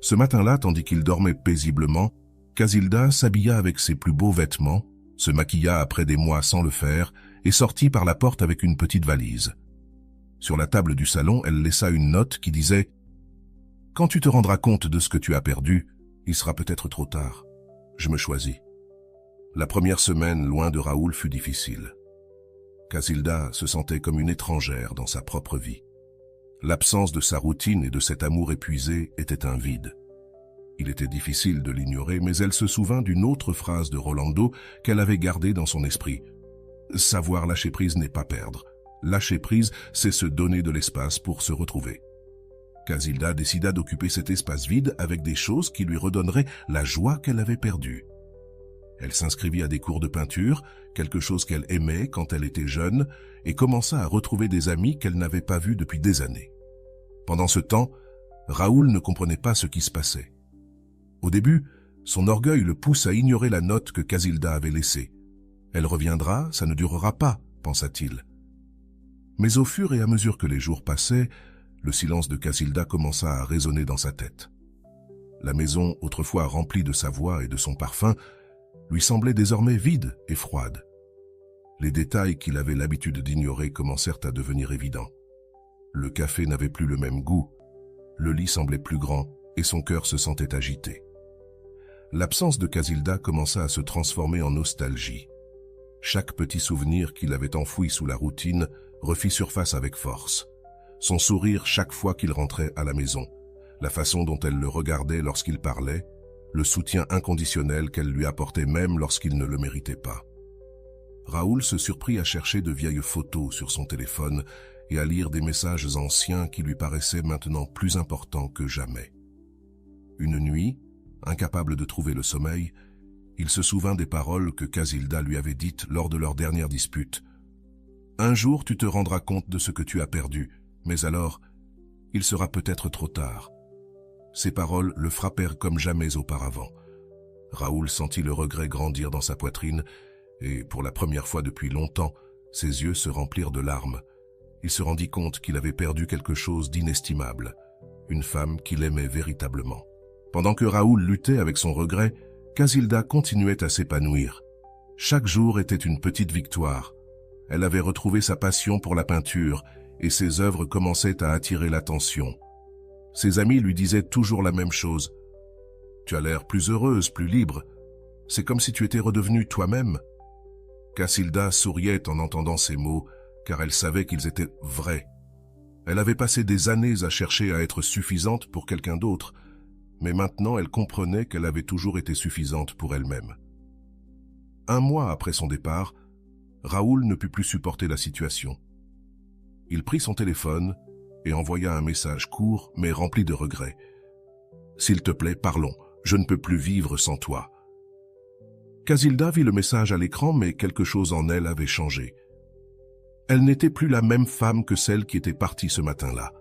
Ce matin-là, tandis qu'il dormait paisiblement, Casilda s'habilla avec ses plus beaux vêtements, se maquilla après des mois sans le faire et sortit par la porte avec une petite valise. Sur la table du salon, elle laissa une note qui disait « Quand tu te rendras compte de ce que tu as perdu, il sera peut-être trop tard. Je me choisis. » La première semaine, loin de Raoul, fut difficile. Casilda se sentait comme une étrangère dans sa propre vie. L'absence de sa routine et de cet amour épuisé était un vide. Il était difficile de l'ignorer, mais elle se souvint d'une autre phrase de Rolando qu'elle avait gardée dans son esprit. Savoir lâcher prise n'est pas perdre. Lâcher prise, c'est se donner de l'espace pour se retrouver. Casilda décida d'occuper cet espace vide avec des choses qui lui redonneraient la joie qu'elle avait perdue. Elle s'inscrivit à des cours de peinture, quelque chose qu'elle aimait quand elle était jeune, et commença à retrouver des amis qu'elle n'avait pas vus depuis des années. Pendant ce temps, Raoul ne comprenait pas ce qui se passait. Au début, son orgueil le pousse à ignorer la note que Casilda avait laissée. Elle reviendra, ça ne durera pas, pensa-t-il. Mais au fur et à mesure que les jours passaient, le silence de Casilda commença à résonner dans sa tête. La maison, autrefois remplie de sa voix et de son parfum, lui semblait désormais vide et froide. Les détails qu'il avait l'habitude d'ignorer commencèrent à devenir évidents. Le café n'avait plus le même goût, le lit semblait plus grand et son cœur se sentait agité. L'absence de Casilda commença à se transformer en nostalgie. Chaque petit souvenir qu'il avait enfoui sous la routine refit surface avec force. Son sourire chaque fois qu'il rentrait à la maison, la façon dont elle le regardait lorsqu'il parlait, le soutien inconditionnel qu'elle lui apportait même lorsqu'il ne le méritait pas. Raoul se surprit à chercher de vieilles photos sur son téléphone et à lire des messages anciens qui lui paraissaient maintenant plus importants que jamais. Une nuit, incapable de trouver le sommeil, il se souvint des paroles que Casilda lui avait dites lors de leur dernière dispute. « Un jour tu te rendras compte de ce que tu as perdu, mais alors, il sera peut-être trop tard. » Ces paroles le frappèrent comme jamais auparavant. Raoul sentit le regret grandir dans sa poitrine et, pour la première fois depuis longtemps, ses yeux se remplirent de larmes. Il se rendit compte qu'il avait perdu quelque chose d'inestimable, une femme qu'il aimait véritablement. Pendant que Raoul luttait avec son regret, Casilda continuait à s'épanouir. Chaque jour était une petite victoire. Elle avait retrouvé sa passion pour la peinture et ses œuvres commençaient à attirer l'attention. Ses amis lui disaient toujours la même chose. « Tu as l'air plus heureuse, plus libre. C'est comme si tu étais redevenue toi-même. » Casilda souriait en entendant ces mots, car elle savait qu'ils étaient vrais. Elle avait passé des années à chercher à être suffisante pour quelqu'un d'autre, mais maintenant elle comprenait qu'elle avait toujours été suffisante pour elle-même. Un mois après son départ, Raoul ne put plus supporter la situation. Il prit son téléphone et envoya un message court mais rempli de regrets. « S'il te plaît, parlons, je ne peux plus vivre sans toi. » Casilda vit le message à l'écran, mais quelque chose en elle avait changé. Elle n'était plus la même femme que celle qui était partie ce matin-là.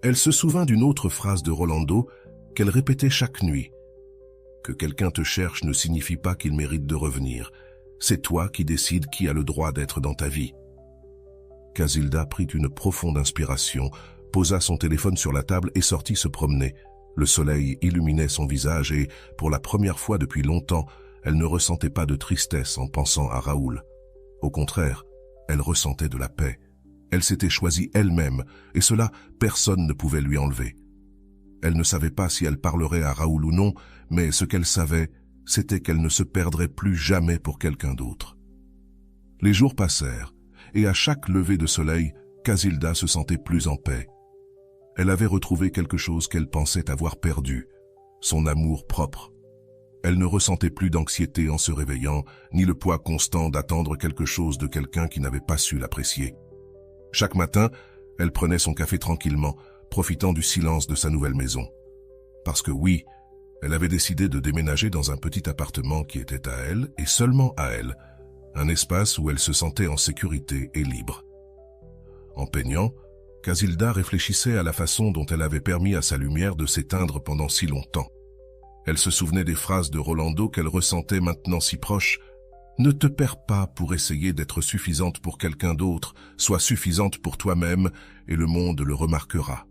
Elle se souvint d'une autre phrase de Rolando qu'elle répétait chaque nuit. « Que quelqu'un te cherche ne signifie pas qu'il mérite de revenir. C'est toi qui décides qui a le droit d'être dans ta vie. » Casilda prit une profonde inspiration, posa son téléphone sur la table et sortit se promener. Le soleil illuminait son visage et, pour la première fois depuis longtemps, elle ne ressentait pas de tristesse en pensant à Raoul. Au contraire, elle ressentait de la paix. Elle s'était choisie elle-même, et cela, personne ne pouvait lui enlever. Elle ne savait pas si elle parlerait à Raoul ou non, mais ce qu'elle savait, c'était qu'elle ne se perdrait plus jamais pour quelqu'un d'autre. Les jours passèrent, et à chaque lever de soleil, Casilda se sentait plus en paix. Elle avait retrouvé quelque chose qu'elle pensait avoir perdu, son amour propre. Elle ne ressentait plus d'anxiété en se réveillant, ni le poids constant d'attendre quelque chose de quelqu'un qui n'avait pas su l'apprécier. Chaque matin, elle prenait son café tranquillement, profitant du silence de sa nouvelle maison. Parce que oui, elle avait décidé de déménager dans un petit appartement qui était à elle et seulement à elle, un espace où elle se sentait en sécurité et libre. En peignant, Casilda réfléchissait à la façon dont elle avait permis à sa lumière de s'éteindre pendant si longtemps. Elle se souvenait des phrases de Rolando qu'elle ressentait maintenant si proches. « Ne te perds pas pour essayer d'être suffisante pour quelqu'un d'autre, sois suffisante pour toi-même et le monde le remarquera. »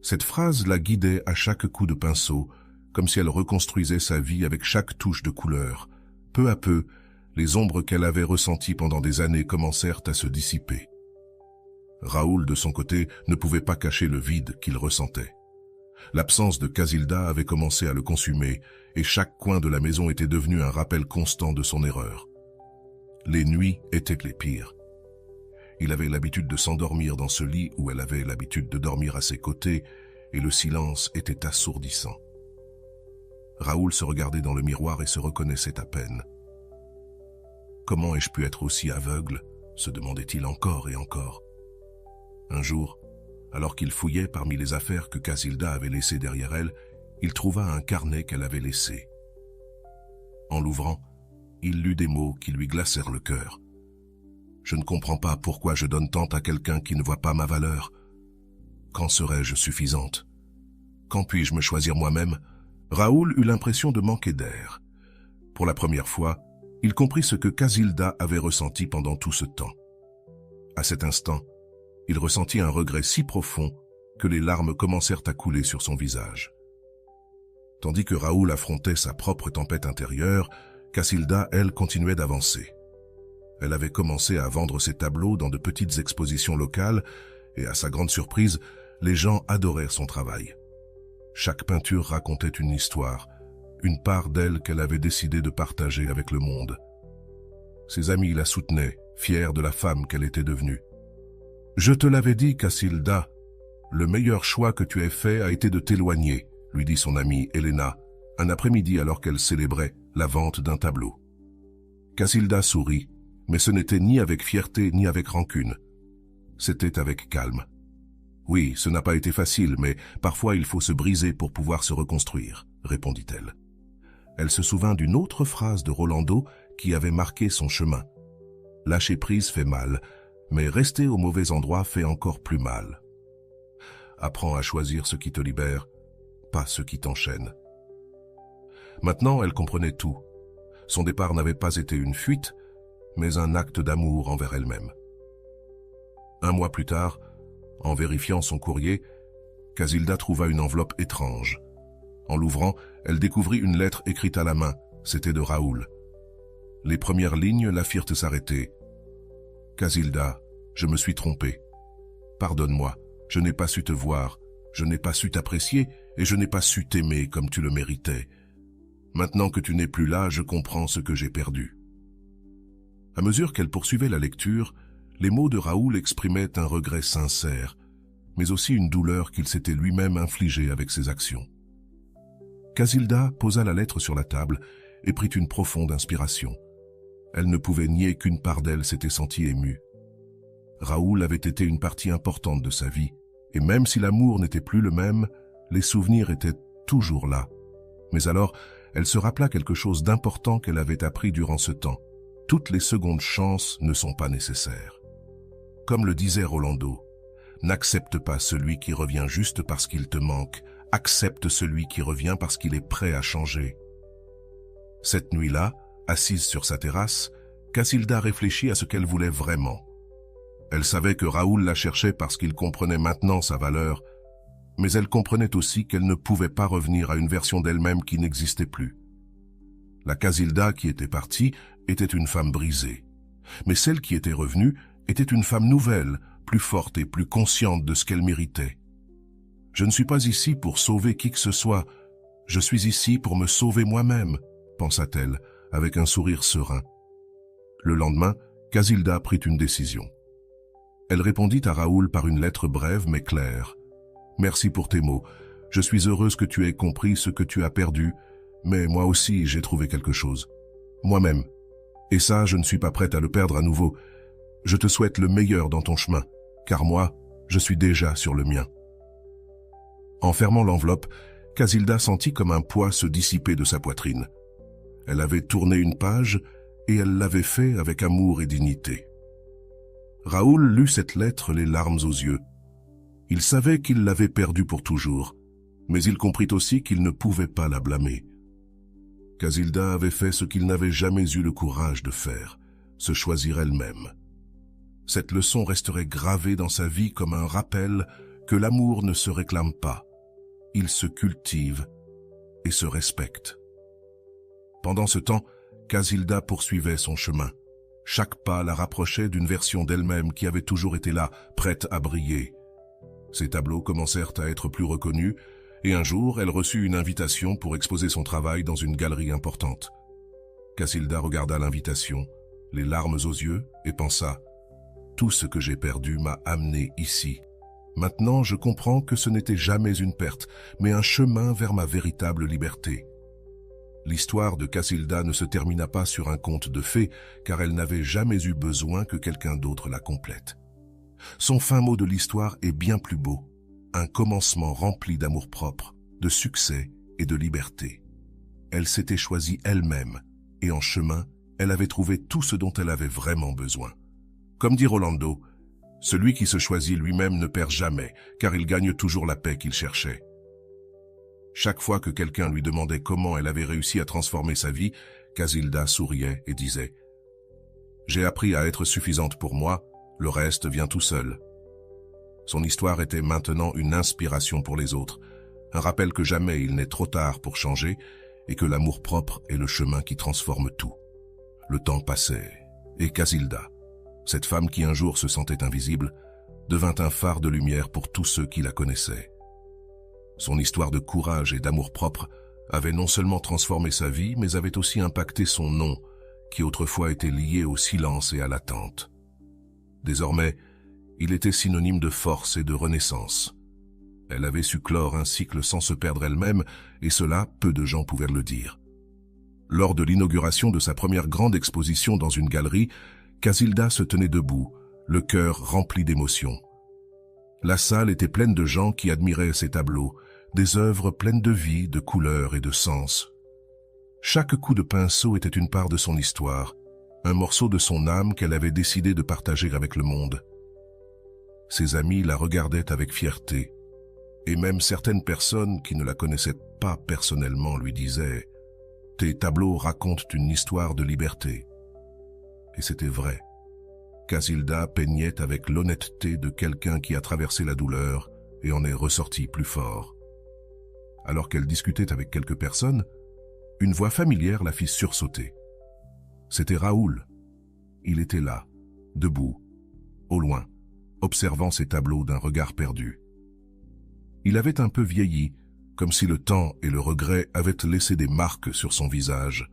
Cette phrase la guidait à chaque coup de pinceau, comme si elle reconstruisait sa vie avec chaque touche de couleur. Peu à peu, les ombres qu'elle avait ressenties pendant des années commencèrent à se dissiper. Raoul, de son côté, ne pouvait pas cacher le vide qu'il ressentait. L'absence de Casilda avait commencé à le consumer, et chaque coin de la maison était devenu un rappel constant de son erreur. Les nuits étaient les pires. Il avait l'habitude de s'endormir dans ce lit où elle avait l'habitude de dormir à ses côtés, et le silence était assourdissant. Raoul se regardait dans le miroir et se reconnaissait à peine. « Comment ai-je pu être aussi aveugle ?» se demandait-il encore et encore. Un jour, alors qu'il fouillait parmi les affaires que Casilda avait laissées derrière elle, il trouva un carnet qu'elle avait laissé. En l'ouvrant, il lut des mots qui lui glacèrent le cœur. « Je ne comprends pas pourquoi je donne tant à quelqu'un qui ne voit pas ma valeur. Quand serai-je suffisante? Quand puis-je me choisir moi-même ?» Raoul eut l'impression de manquer d'air. Pour la première fois, il comprit ce que Casilda avait ressenti pendant tout ce temps. À cet instant, il ressentit un regret si profond que les larmes commencèrent à couler sur son visage. Tandis que Raoul affrontait sa propre tempête intérieure, Casilda, elle, continuait d'avancer. Elle avait commencé à vendre ses tableaux dans de petites expositions locales et, à sa grande surprise, les gens adorèrent son travail. Chaque peinture racontait une histoire, une part d'elle qu'elle avait décidé de partager avec le monde. Ses amis la soutenaient, fiers de la femme qu'elle était devenue. « Je te l'avais dit, Casilda, le meilleur choix que tu aies fait a été de t'éloigner, » lui dit son amie Elena, un après-midi alors qu'elle célébrait la vente d'un tableau. Casilda sourit, mais ce n'était ni avec fierté ni avec rancune. C'était avec calme. Oui, ce n'a pas été facile, mais parfois il faut se briser pour pouvoir se reconstruire, répondit-elle. Elle se souvint d'une autre phrase de Rolando qui avait marqué son chemin. Lâcher prise fait mal, mais rester au mauvais endroit fait encore plus mal. Apprends à choisir ce qui te libère, pas ce qui t'enchaîne. Maintenant, elle comprenait tout. Son départ n'avait pas été une fuite, mais un acte d'amour envers elle-même. Un mois plus tard, en vérifiant son courrier, Casilda trouva une enveloppe étrange. En l'ouvrant, elle découvrit une lettre écrite à la main. C'était de Raoul. Les premières lignes la firent s'arrêter. « Casilda, je me suis trompé. Pardonne-moi, je n'ai pas su te voir, je n'ai pas su t'apprécier et je n'ai pas su t'aimer comme tu le méritais. Maintenant que tu n'es plus là, je comprends ce que j'ai perdu. » À mesure qu'elle poursuivait la lecture, les mots de Raoul exprimaient un regret sincère, mais aussi une douleur qu'il s'était lui-même infligée avec ses actions. Casilda posa la lettre sur la table et prit une profonde inspiration. Elle ne pouvait nier qu'une part d'elle s'était sentie émue. Raoul avait été une partie importante de sa vie, et même si l'amour n'était plus le même, les souvenirs étaient toujours là. Mais alors, elle se rappela quelque chose d'important qu'elle avait appris durant ce temps. Toutes les secondes chances ne sont pas nécessaires. Comme le disait Rolando, n'accepte pas celui qui revient juste parce qu'il te manque, accepte celui qui revient parce qu'il est prêt à changer. Cette nuit-là, assise sur sa terrasse, Casilda réfléchit à ce qu'elle voulait vraiment. Elle savait que Raoul la cherchait parce qu'il comprenait maintenant sa valeur, mais elle comprenait aussi qu'elle ne pouvait pas revenir à une version d'elle-même qui n'existait plus. La Casilda qui était partie était une femme brisée, mais celle qui était revenue était une femme nouvelle, plus forte et plus consciente de ce qu'elle méritait. « Je ne suis pas ici pour sauver qui que ce soit, je suis ici pour me sauver moi-même », pensa-t-elle, avec un sourire serein. Le lendemain, Casilda prit une décision. Elle répondit à Raoul par une lettre brève mais claire. « Merci pour tes mots. Je suis heureuse que tu aies compris ce que tu as perdu, mais moi aussi j'ai trouvé quelque chose. Moi-même. Et ça, je ne suis pas prête à le perdre à nouveau. Je te souhaite le meilleur dans ton chemin, car moi, je suis déjà sur le mien. » En fermant l'enveloppe, Casilda sentit comme un poids se dissiper de sa poitrine. Elle avait tourné une page et elle l'avait fait avec amour et dignité. Raoul lut cette lettre les larmes aux yeux. Il savait qu'il l'avait perdue pour toujours, mais il comprit aussi qu'il ne pouvait pas la blâmer. Casilda avait fait ce qu'il n'avait jamais eu le courage de faire, se choisir elle-même. Cette leçon resterait gravée dans sa vie comme un rappel que l'amour ne se réclame pas. Il se cultive et se respecte. Pendant ce temps, Casilda poursuivait son chemin. Chaque pas la rapprochait d'une version d'elle-même qui avait toujours été là, prête à briller. Ses tableaux commencèrent à être plus reconnus, et un jour, elle reçut une invitation pour exposer son travail dans une galerie importante. Casilda regarda l'invitation, les larmes aux yeux, et pensa « Tout ce que j'ai perdu m'a amené ici. Maintenant, je comprends que ce n'était jamais une perte, mais un chemin vers ma véritable liberté. » L'histoire de Casilda ne se termina pas sur un conte de fées, car elle n'avait jamais eu besoin que quelqu'un d'autre la complète. Son fin mot de l'histoire est bien plus beau, un commencement rempli d'amour-propre, de succès et de liberté. Elle s'était choisie elle-même, et en chemin, elle avait trouvé tout ce dont elle avait vraiment besoin. Comme dit Rolando, « Celui qui se choisit lui-même ne perd jamais, car il gagne toujours la paix qu'il cherchait. » Chaque fois que quelqu'un lui demandait comment elle avait réussi à transformer sa vie, Casilda souriait et disait « J'ai appris à être suffisante pour moi, le reste vient tout seul. » Son histoire était maintenant une inspiration pour les autres, un rappel que jamais il n'est trop tard pour changer et que l'amour-propre est le chemin qui transforme tout. Le temps passait, et Casilda, cette femme qui un jour se sentait invisible, devint un phare de lumière pour tous ceux qui la connaissaient. Son histoire de courage et d'amour-propre avait non seulement transformé sa vie, mais avait aussi impacté son nom, qui autrefois était lié au silence et à l'attente. Désormais, il était synonyme de force et de renaissance. Elle avait su clore un cycle sans se perdre elle-même, et cela, peu de gens pouvaient le dire. Lors de l'inauguration de sa première grande exposition dans une galerie, Casilda se tenait debout, le cœur rempli d'émotions. La salle était pleine de gens qui admiraient ses tableaux, des œuvres pleines de vie, de couleurs et de sens. Chaque coup de pinceau était une part de son histoire, un morceau de son âme qu'elle avait décidé de partager avec le monde. Ses amis la regardaient avec fierté, et même certaines personnes qui ne la connaissaient pas personnellement lui disaient « Tes tableaux racontent une histoire de liberté. » Et c'était vrai. Casilda peignait avec l'honnêteté de quelqu'un qui a traversé la douleur et en est ressorti plus fort. Alors qu'elle discutait avec quelques personnes, une voix familière la fit sursauter. C'était Raoul. Il était là, debout, au loin, observant ses tableaux d'un regard perdu. Il avait un peu vieilli, comme si le temps et le regret avaient laissé des marques sur son visage.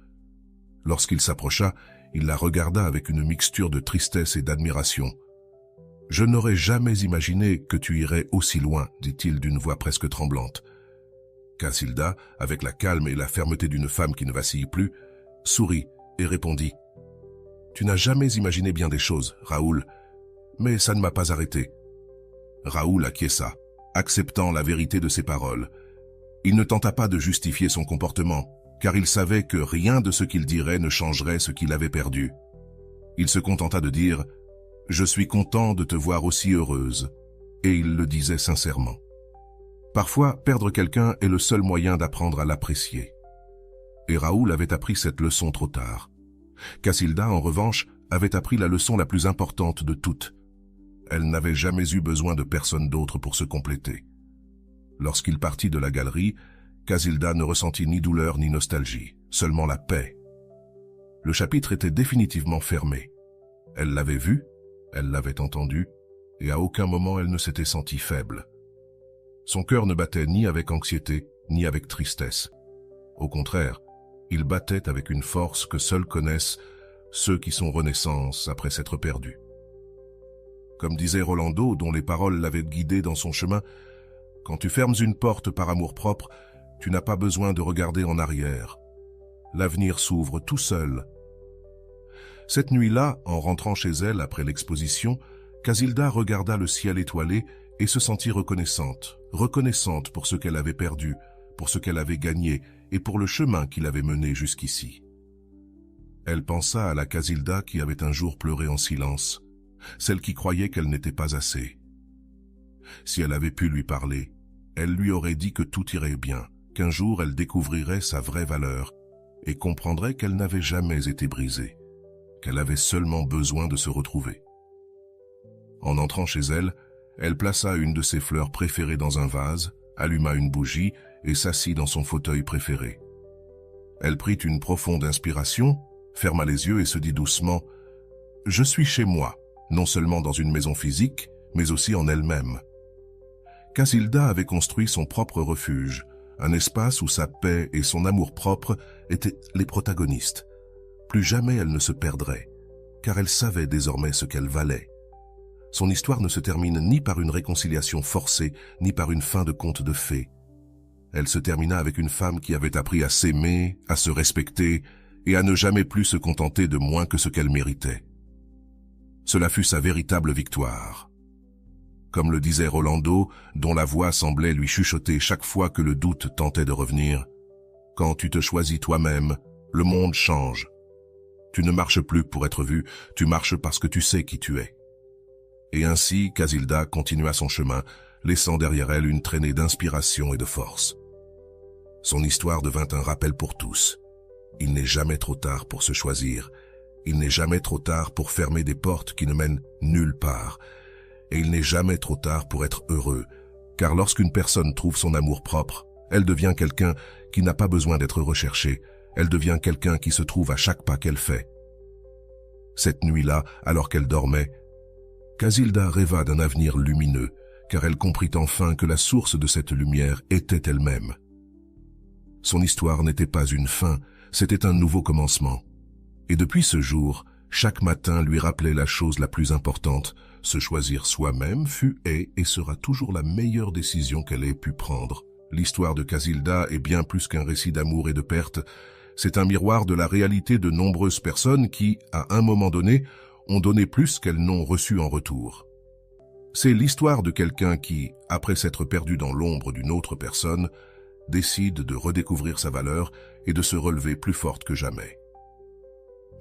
Lorsqu'il s'approcha, il la regarda avec une mixture de tristesse et d'admiration. « Je n'aurais jamais imaginé que tu irais aussi loin, dit-il d'une voix presque tremblante. » Casilda, avec la calme et la fermeté d'une femme qui ne vacille plus, sourit et répondit « Tu n'as jamais imaginé bien des choses, Raoul, mais ça ne m'a pas arrêté. » Raoul acquiesça, acceptant la vérité de ses paroles. Il ne tenta pas de justifier son comportement, car il savait que rien de ce qu'il dirait ne changerait ce qu'il avait perdu. Il se contenta de dire « Je suis content de te voir aussi heureuse », et il le disait sincèrement. Parfois, perdre quelqu'un est le seul moyen d'apprendre à l'apprécier. Et Raoul avait appris cette leçon trop tard. Casilda, en revanche, avait appris la leçon la plus importante de toutes. Elle n'avait jamais eu besoin de personne d'autre pour se compléter. Lorsqu'il partit de la galerie, Casilda ne ressentit ni douleur ni nostalgie, seulement la paix. Le chapitre était définitivement fermé. Elle l'avait vu, elle l'avait entendu, et à aucun moment elle ne s'était sentie faible. Son cœur ne battait ni avec anxiété, ni avec tristesse. Au contraire, il battait avec une force que seuls connaissent ceux qui sont renaissance après s'être perdus. Comme disait Rolando, dont les paroles l'avaient guidé dans son chemin, « Quand tu fermes une porte par amour-propre, tu n'as pas besoin de regarder en arrière. L'avenir s'ouvre tout seul. » Cette nuit-là, en rentrant chez elle après l'exposition, Casilda regarda le ciel étoilé et se sentit reconnaissante, reconnaissante pour ce qu'elle avait perdu, pour ce qu'elle avait gagné et pour le chemin qui l'avait menée jusqu'ici. Elle pensa à la Casilda qui avait un jour pleuré en silence, celle qui croyait qu'elle n'était pas assez. Si elle avait pu lui parler, elle lui aurait dit que tout irait bien, qu'un jour elle découvrirait sa vraie valeur et comprendrait qu'elle n'avait jamais été brisée, qu'elle avait seulement besoin de se retrouver. En entrant chez elle, elle plaça une de ses fleurs préférées dans un vase, alluma une bougie et s'assit dans son fauteuil préféré. Elle prit une profonde inspiration, ferma les yeux et se dit doucement « Je suis chez moi, non seulement dans une maison physique, mais aussi en elle-même. » Casilda avait construit son propre refuge, un espace où sa paix et son amour-propre étaient les protagonistes. Plus jamais elle ne se perdrait, car elle savait désormais ce qu'elle valait. Son histoire ne se termine ni par une réconciliation forcée, ni par une fin de conte de fées. Elle se termina avec une femme qui avait appris à s'aimer, à se respecter et à ne jamais plus se contenter de moins que ce qu'elle méritait. Cela fut sa véritable victoire. Comme le disait Rolando, dont la voix semblait lui chuchoter chaque fois que le doute tentait de revenir, « Quand tu te choisis toi-même, le monde change. Tu ne marches plus pour être vu, tu marches parce que tu sais qui tu es. » Et ainsi, Casilda continua son chemin, laissant derrière elle une traînée d'inspiration et de force. Son histoire devint un rappel pour tous. Il n'est jamais trop tard pour se choisir. Il n'est jamais trop tard pour fermer des portes qui ne mènent nulle part. Et il n'est jamais trop tard pour être heureux, car lorsqu'une personne trouve son amour propre, elle devient quelqu'un qui n'a pas besoin d'être recherché. Elle devient quelqu'un qui se trouve à chaque pas qu'elle fait. Cette nuit-là, alors qu'elle dormait, Casilda rêva d'un avenir lumineux, car elle comprit enfin que la source de cette lumière était elle-même. Son histoire n'était pas une fin, c'était un nouveau commencement. Et depuis ce jour, chaque matin lui rappelait la chose la plus importante, se choisir soi-même fut, est et sera toujours la meilleure décision qu'elle ait pu prendre. L'histoire de Casilda est bien plus qu'un récit d'amour et de perte, c'est un miroir de la réalité de nombreuses personnes qui, à un moment donné, ont donné plus qu'elles n'ont reçu en retour. C'est l'histoire de quelqu'un qui, après s'être perdu dans l'ombre d'une autre personne, décide de redécouvrir sa valeur et de se relever plus forte que jamais.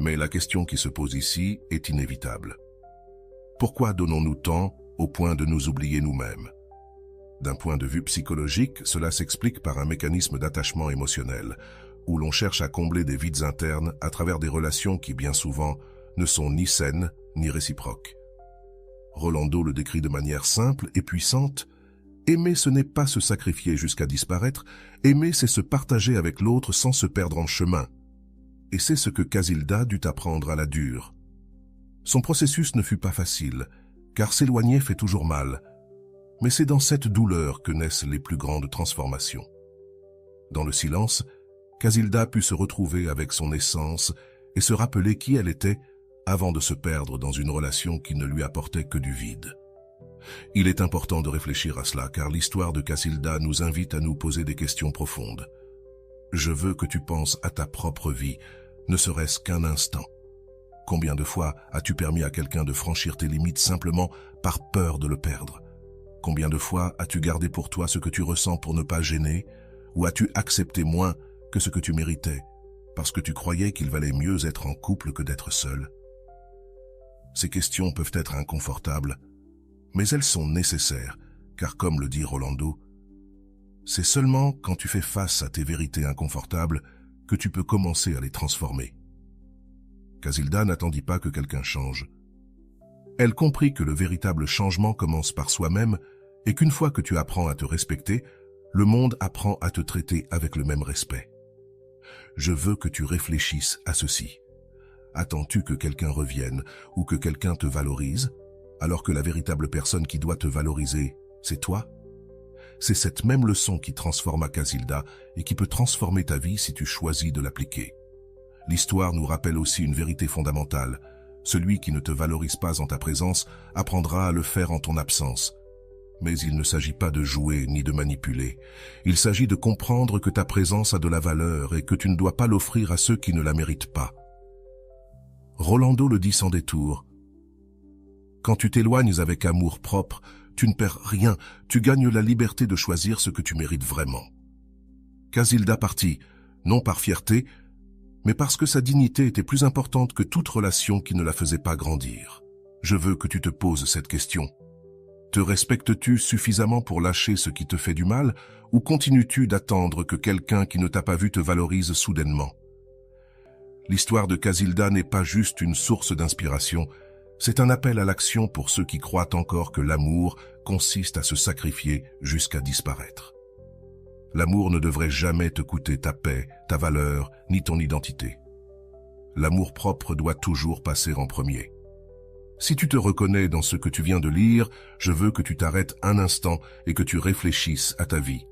Mais la question qui se pose ici est inévitable. Pourquoi donnons-nous tant au point de nous oublier nous-mêmes? D'un point de vue psychologique, cela s'explique par un mécanisme d'attachement émotionnel, où l'on cherche à combler des vides internes à travers des relations qui, bien souvent, ne sont ni saines ni réciproques. Rolando le décrit de manière simple et puissante. Aimer, ce n'est pas se sacrifier jusqu'à disparaître, aimer, c'est se partager avec l'autre sans se perdre en chemin. Et c'est ce que Casilda dut apprendre à la dure. Son processus ne fut pas facile, car s'éloigner fait toujours mal. Mais c'est dans cette douleur que naissent les plus grandes transformations. Dans le silence, Casilda put se retrouver avec son essence et se rappeler qui elle était avant de se perdre dans une relation qui ne lui apportait que du vide. Il est important de réfléchir à cela, car l'histoire de Casilda nous invite à nous poser des questions profondes. Je veux que tu penses à ta propre vie, ne serait-ce qu'un instant. Combien de fois as-tu permis à quelqu'un de franchir tes limites simplement par peur de le perdre? Combien de fois as-tu gardé pour toi ce que tu ressens pour ne pas gêner? Ou as-tu accepté moins que ce que tu méritais, parce que tu croyais qu'il valait mieux être en couple que d'être seul? Ces questions peuvent être inconfortables, mais elles sont nécessaires, car comme le dit Rolando, c'est seulement quand tu fais face à tes vérités inconfortables que tu peux commencer à les transformer. Casilda n'attendit pas que quelqu'un change. Elle comprit que le véritable changement commence par soi-même et qu'une fois que tu apprends à te respecter, le monde apprend à te traiter avec le même respect. Je veux que tu réfléchisses à ceci. Attends-tu que quelqu'un revienne ou que quelqu'un te valorise, alors que la véritable personne qui doit te valoriser, c'est toi? C'est cette même leçon qui transforma Casilda et qui peut transformer ta vie si tu choisis de l'appliquer. L'histoire nous rappelle aussi une vérité fondamentale. Celui qui ne te valorise pas en ta présence apprendra à le faire en ton absence. Mais il ne s'agit pas de jouer ni de manipuler. Il s'agit de comprendre que ta présence a de la valeur et que tu ne dois pas l'offrir à ceux qui ne la méritent pas. Rolando le dit sans détour. Quand tu t'éloignes avec amour propre, Tu ne perds rien, tu gagnes la liberté de choisir ce que tu mérites vraiment. Casilda partit, non par fierté, mais parce que sa dignité était plus importante que toute relation qui ne la faisait pas grandir. Je veux que tu te poses cette question. Te respectes-tu suffisamment pour lâcher ce qui te fait du mal, ou continues-tu d'attendre que quelqu'un qui ne t'a pas vu te valorise soudainement? L'histoire de Casilda n'est pas juste une source d'inspiration, c'est un appel à l'action pour ceux qui croient encore que l'amour consiste à se sacrifier jusqu'à disparaître. L'amour ne devrait jamais te coûter ta paix, ta valeur, ni ton identité. L'amour propre doit toujours passer en premier. Si tu te reconnais dans ce que tu viens de lire, je veux que tu t'arrêtes un instant et que tu réfléchisses à ta vie.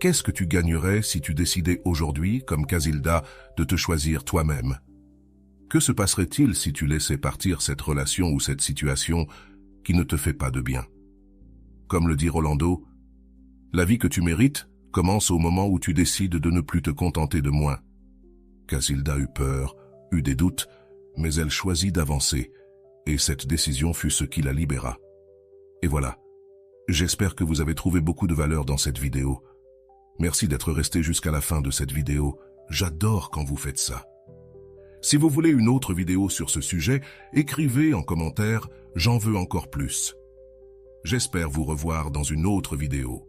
Qu'est-ce que tu gagnerais si tu décidais aujourd'hui, comme Casilda, de te choisir toi-même? Que se passerait-il si tu laissais partir cette relation ou cette situation qui ne te fait pas de bien? Comme le dit Rolando, la vie que tu mérites commence au moment où tu décides de ne plus te contenter de moins. Casilda eut peur, eut des doutes, mais elle choisit d'avancer, et cette décision fut ce qui la libéra. Et voilà. J'espère que vous avez trouvé beaucoup de valeur dans cette vidéo. Merci d'être resté jusqu'à la fin de cette vidéo. J'adore quand vous faites ça. Si vous voulez une autre vidéo sur ce sujet, écrivez en commentaire « J'en veux encore plus ». J'espère vous revoir dans une autre vidéo.